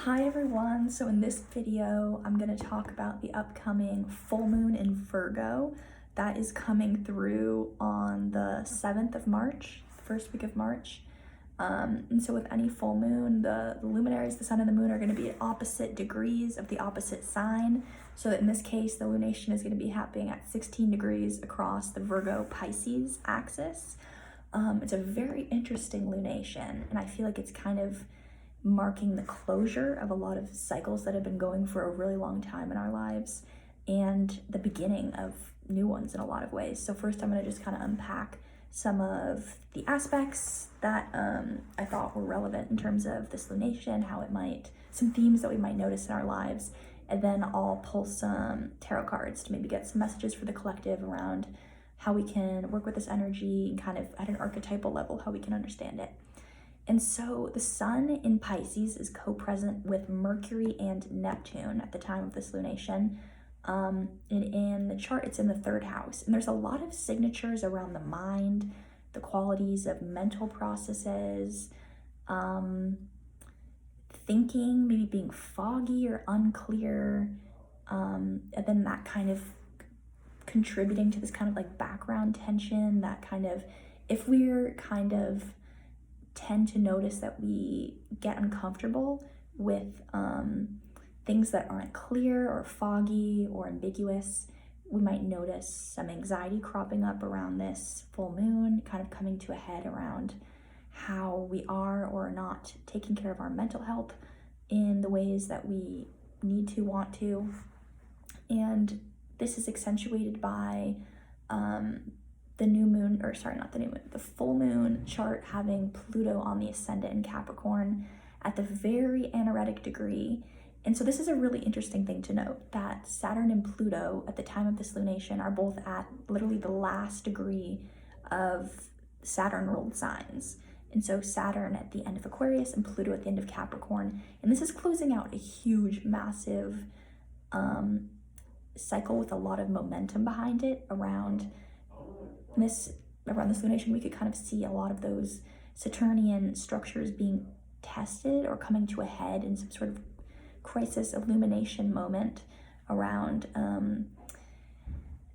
Hi everyone, so in this video I'm going to talk about the upcoming full moon in Virgo that is coming through on the 7th of March, the first week of March. And so with any full moon, the luminaries, the sun and the moon, are going to be at opposite degrees of the opposite sign. So in this case, the lunation is going to be happening at 16 degrees across the Virgo-Pisces axis. It's a very interesting lunation, and I feel like it's kind of marking the closure of a lot of cycles that have been going for a really long time in our lives and the beginning of new ones in a lot of ways. So first I'm going to just kind of unpack some of the aspects that I thought were relevant in terms of this lunation, some themes that we might notice in our lives, and then I'll pull some tarot cards to maybe get some messages for the collective around how we can work with this energy and kind of at an archetypal level, how we can understand it. And so the sun in Pisces is co-present with Mercury and Neptune at the time of this lunation. And in the chart, it's in the 3rd house. And there's a lot of signatures around the mind, the qualities of mental processes, thinking, maybe being foggy or unclear, and then that kind of contributing to this kind of like background tension, that kind of, if we're kind of tend to notice that we get uncomfortable with things that aren't clear or foggy or ambiguous, we might notice some anxiety cropping up around this full moon, kind of coming to a head around how we are or are not taking care of our mental health in the ways that we need to, want to. And this is accentuated by the full moon chart having Pluto on the ascendant in Capricorn at the very anaretic degree. And so this is a really interesting thing to note, that Saturn and Pluto at the time of this lunation are both at literally the last degree of Saturn ruled signs. And so Saturn at the end of Aquarius and Pluto at the end of Capricorn. And this is closing out a huge, massive cycle with a lot of momentum behind it around this lunation. We could kind of see a lot of those Saturnian structures being tested or coming to a head in some sort of crisis illumination moment around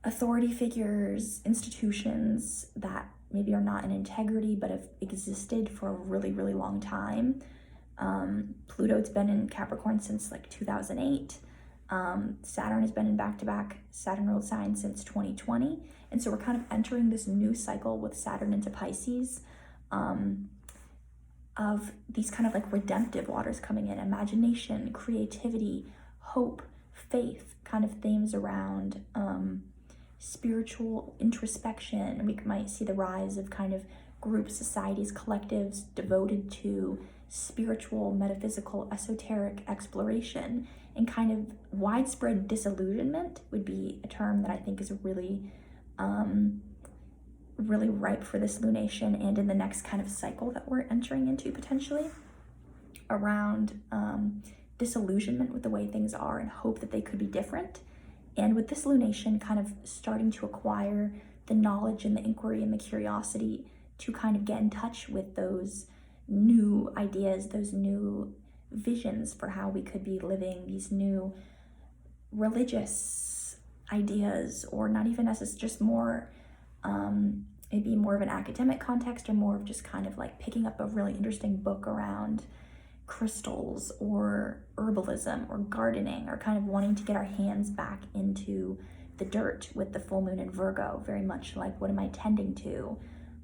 authority figures, institutions that maybe are not in integrity but have existed for a really, really long time. Pluto's been in Capricorn since like 2008. Saturn has been in back-to-back Saturn ruled signs since 2020. And so we're kind of entering this new cycle with Saturn into Pisces, of these kind of like redemptive waters coming in, imagination, creativity, hope, faith, kind of themes around spiritual introspection. We might see the rise of kind of groups, societies, collectives devoted to spiritual, metaphysical, esoteric exploration, and kind of widespread disillusionment would be a term that I think is really ripe for this lunation and in the next kind of cycle that we're entering into potentially, around disillusionment with the way things are and hope that they could be different. And with this lunation kind of starting to acquire the knowledge and the inquiry and the curiosity to kind of get in touch with those new ideas, those new visions for how we could be living, these new religious ideas, or not even as just more maybe more of an academic context, or more of just kind of like picking up a really interesting book around crystals or herbalism or gardening, or kind of wanting to get our hands back into the dirt with the full moon in Virgo, very much like, what am I tending to?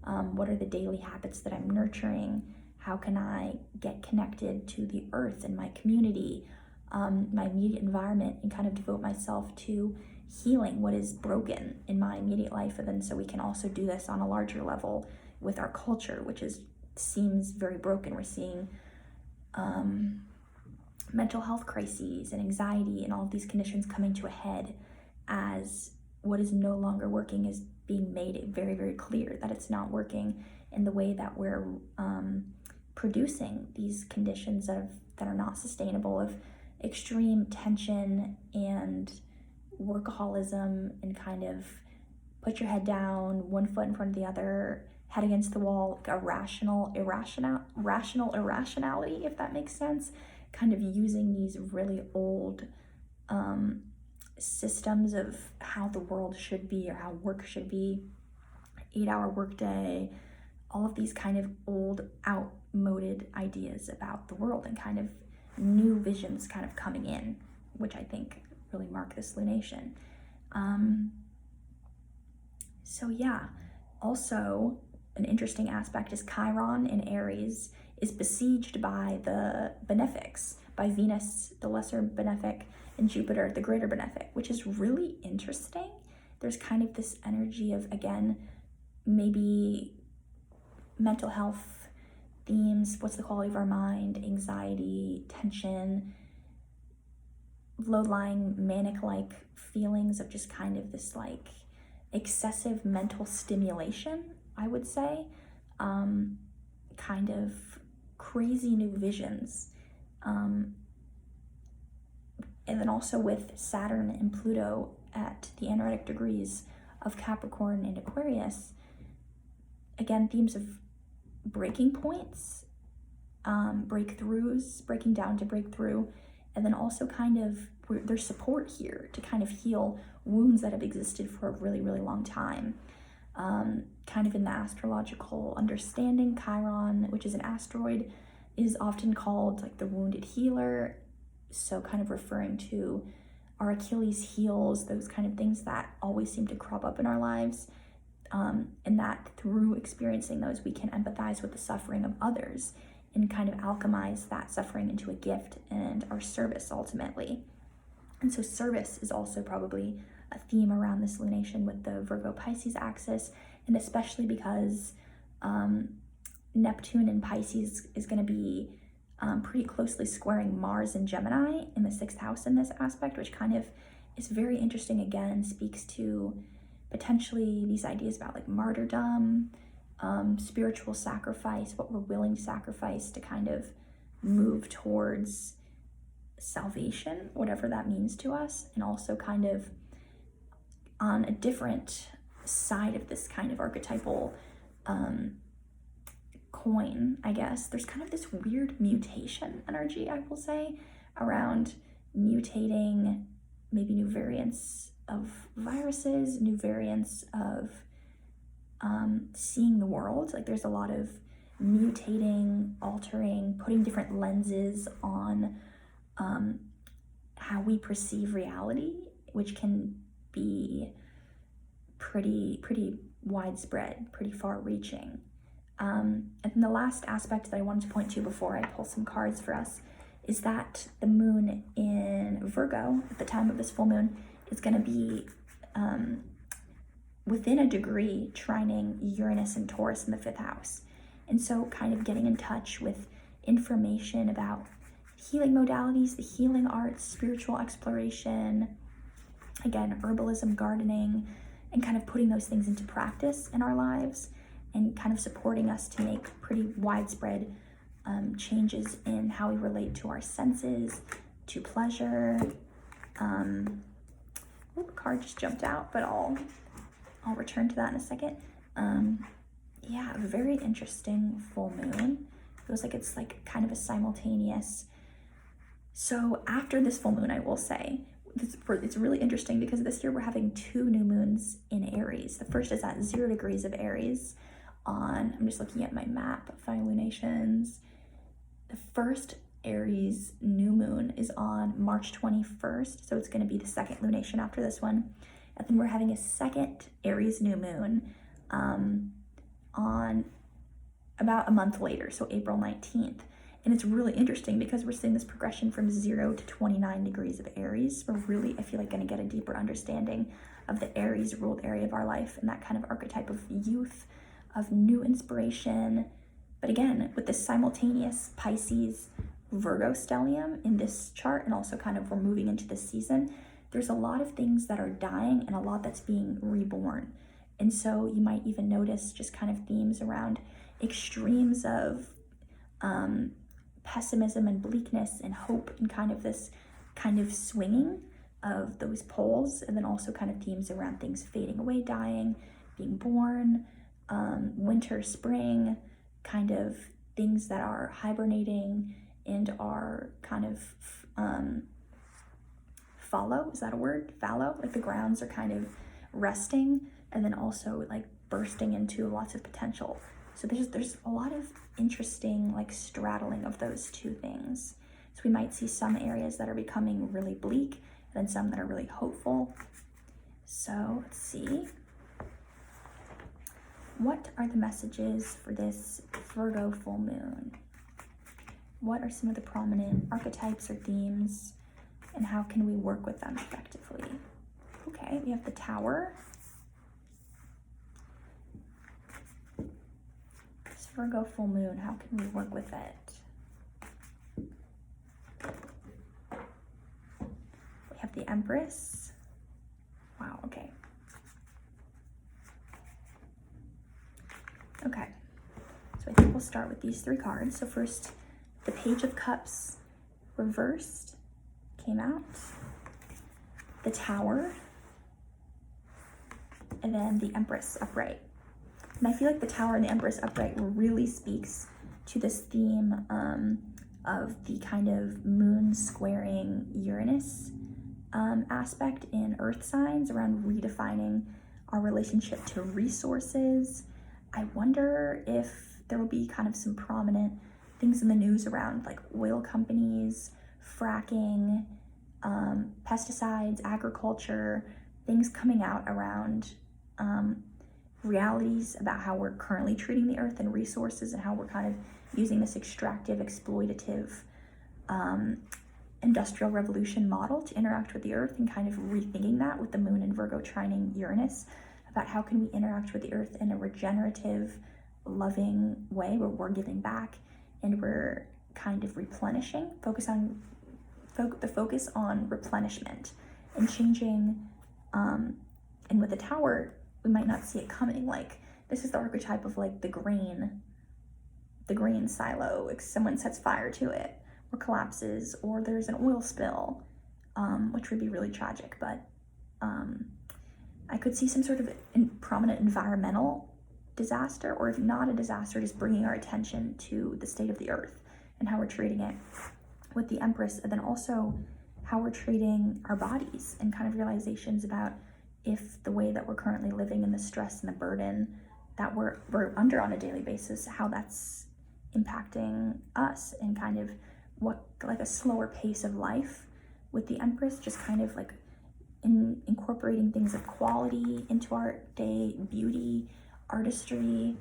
What are the daily habits that I'm nurturing? How can I get connected to the earth and my community, my immediate environment, and kind of devote myself to healing what is broken in my immediate life? And then so we can also do this on a larger level with our culture, which seems very broken. We're seeing mental health crises and anxiety and all of these conditions coming to a head as what is no longer working is being made very, very clear that it's not working in the way that we're producing these conditions that are not sustainable, of extreme tension and workaholism, and kind of put your head down, one foot in front of the other, head against the wall, like a rational irrationality, if that makes sense. kind of using these really old systems of how the world should be or how work should be, 8-hour workday, all of these kind of old, outmoded ideas about the world, and kind of new visions kind of coming in, which I think really mark this lunation. So yeah, also an interesting aspect is Chiron in Aries is besieged by the benefics, by Venus, the lesser benefic, and Jupiter, the greater benefic, which is really interesting. There's kind of this energy of, again, maybe mental health themes, what's the quality of our mind, anxiety, tension, low-lying manic-like feelings of just kind of this like excessive mental stimulation, I would say, kind of crazy new visions. And then also with Saturn and Pluto at the anaretic degrees of Capricorn and Aquarius, again, themes of breaking points, breakthroughs, breaking down to breakthrough, and then also kind of there's support here to kind of heal wounds that have existed for a really, really long time. Kind of in the astrological understanding, Chiron, which is an asteroid, is often called like the wounded healer. So kind of referring to our Achilles heels, those kind of things that always seem to crop up in our lives. And that through experiencing those, we can empathize with the suffering of others and kind of alchemize that suffering into a gift and our service ultimately. And so service is also probably a theme around this lunation with the Virgo Pisces axis, and especially because Neptune in Pisces is going to be pretty closely squaring Mars and Gemini in the 6th house in this aspect, which kind of is very interesting. Again, speaks to potentially these ideas about like martyrdom, spiritual sacrifice, what we're willing to sacrifice to kind of move towards salvation, whatever that means to us. And also kind of on a different side of this kind of archetypal coin, I guess, there's kind of this weird mutation energy, I will say, around mutating, maybe new variants of viruses, new variants of seeing the world. Like there's a lot of mutating, altering, putting different lenses on how we perceive reality, which can be pretty widespread, pretty far-reaching. And then the last aspect that I wanted to point to before I pull some cards for us is that the moon in Virgo at the time of this full moon is going to be within a degree trining Uranus and Taurus in the 5th house. And so kind of getting in touch with information about healing modalities, the healing arts, spiritual exploration, again, herbalism, gardening, and kind of putting those things into practice in our lives and kind of supporting us to make pretty widespread changes in how we relate to our senses, to pleasure. Oh, the card just jumped out, but I'll return to that in a second. Yeah, a very interesting full moon. Feels like it's like kind of a simultaneous. So after this full moon, I will say, it's really interesting because this year we're having 2 new moons in Aries. The first is at 0 degrees of Aries on, I'm just looking at my map of final lunations. The first Aries new moon is on March 21st, so it's going to be the 2nd lunation after this one. And then we're having a 2nd Aries new moon on about a month later, so April 19th. And it's really interesting because we're seeing this progression from 0 to 29 degrees of Aries. We're really, I feel like, going to get a deeper understanding of the Aries ruled area of our life and that kind of archetype of youth, of new inspiration. But again, with this simultaneous Pisces Virgo stellium in this chart, and also kind of we're moving into this season, there's a lot of things that are dying and a lot that's being reborn. And so you might even notice just kind of themes around extremes of pessimism and bleakness and hope, and kind of this kind of swinging of those poles, and then also kind of themes around things fading away, dying, being born, winter, spring, kind of things that are hibernating and are kind of fallow, is that a word? Fallow, like the grounds are kind of resting, and then also like bursting into lots of potential. So there's a lot of interesting like straddling of those two things. So we might see some areas that are becoming really bleak, and then some that are really hopeful. So let's see. What are the messages for this Virgo full moon? What are some of the prominent archetypes or themes, and how can we work with them effectively? Okay, we have the Tower. This Virgo full moon, how can we work with it? We have the Empress. Wow, okay. Okay, so I think we'll start with these three cards. So first, the Page of Cups reversed came out, the Tower, and then the Empress upright. And I feel like the Tower and the Empress upright really speaks to this theme of the kind of moon squaring Uranus aspect in earth signs around redefining our relationship to resources. I wonder if there will be kind of some prominent things in the news around like oil companies, fracking, pesticides, agriculture, things coming out around realities about how we're currently treating the earth and resources, and how we're kind of using this extractive, exploitative industrial revolution model to interact with the earth, and kind of rethinking that with the moon in Virgo trining Uranus, about how can we interact with the earth in a regenerative, loving way where we're giving back and we're kind of replenishing, the focus on replenishment and changing. And with the Tower, we might not see it coming. Like, this is the archetype of like the grain silo. Like someone sets fire to it or collapses, or there's an oil spill, which would be really tragic. But I could see some sort of prominent environmental disaster, or if not a disaster, just bringing our attention to the state of the earth and how we're treating it with the Empress, and then also how we're treating our bodies, and kind of realizations about if the way that we're currently living and the stress and the burden that we're under on a daily basis, how that's impacting us, and kind of what like a slower pace of life with the Empress, just kind of like incorporating things of quality into our day, beauty, artistry,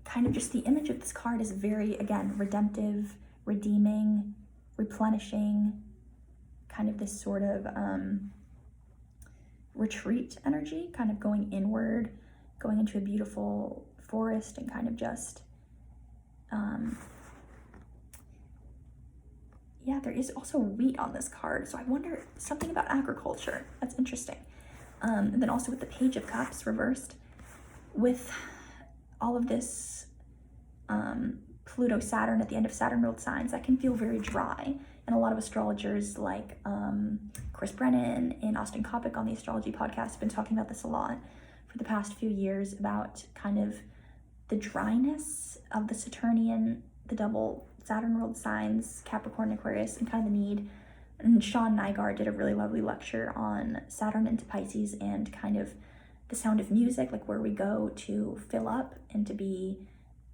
kind of just the image of this card is very, again, redemptive, redeeming, replenishing, kind of this sort of retreat energy, kind of going inward, going into a beautiful forest, and kind of just, yeah, there is also wheat on this card. So I wonder something about agriculture. That's interesting. And then also with the Page of Cups reversed, with all of this Pluto Saturn at the end of Saturn ruled signs, that can feel very dry. And a lot of astrologers like Chris Brennan and Austin Coppock on the Astrology Podcast have been talking about this a lot for the past few years, about kind of the dryness of the Saturnian, the double Saturn ruled signs, Capricorn, Aquarius, and kind of the need. And Sean Nygaard did a really lovely lecture on Saturn into Pisces and kind of the sound of music, like where we go to fill up and to be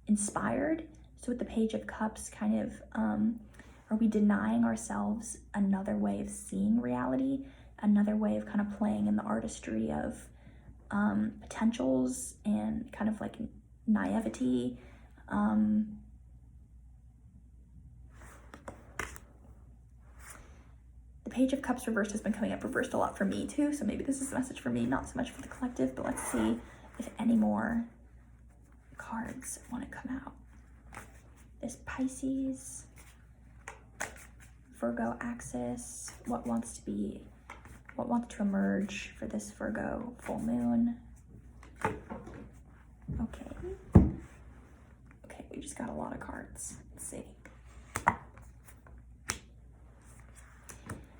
inspired. So with the Page of Cups, kind of, are we denying ourselves another way of seeing reality, another way of kind of playing in the artistry of potentials and kind of like naivety? The Page of Cups reversed has been coming up reversed a lot for me too, so maybe this is a message for me, not so much for the collective, but let's see if any more cards want to come out. This Pisces, Virgo axis, what wants to emerge for this Virgo full moon? Okay, we just got a lot of cards. Let's see.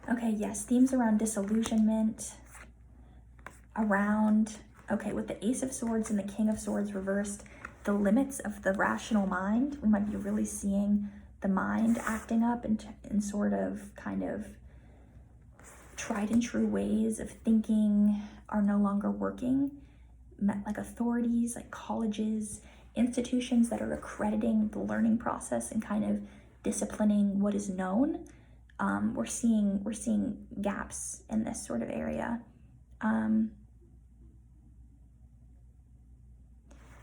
Okay, yes, themes around disillusionment, with the Ace of Swords and the King of Swords reversed, the limits of the rational mind. We might be really seeing the mind acting up in sort of kind of tried and true ways of thinking are no longer working, like authorities, like colleges, institutions that are accrediting the learning process and kind of disciplining what is known. We're seeing gaps in this sort of area.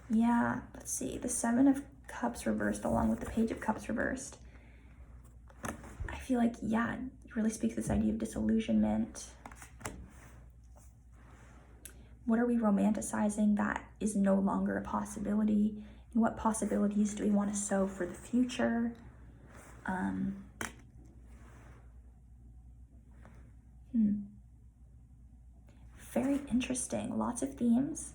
Yeah, let's see, the Seven of Cups reversed along with the Page of Cups reversed. I feel like, yeah, it really speaks to this idea of disillusionment. What are we romanticizing that is no longer a possibility? And what possibilities do we want to sow for the future? Very interesting, lots of themes.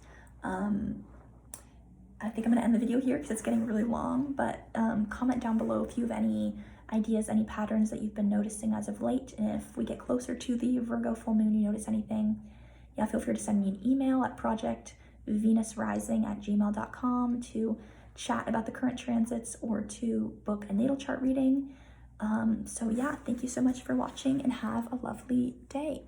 I think I'm gonna end the video here because it's getting really long, but comment down below if you have any ideas, any patterns that you've been noticing as of late, and if we get closer to the Virgo full moon, you notice anything. Yeah, feel free to send me an email at projectvenusrising@gmail.com to chat about the current transits or to book a natal chart reading. So yeah, thank you so much for watching and have a lovely day.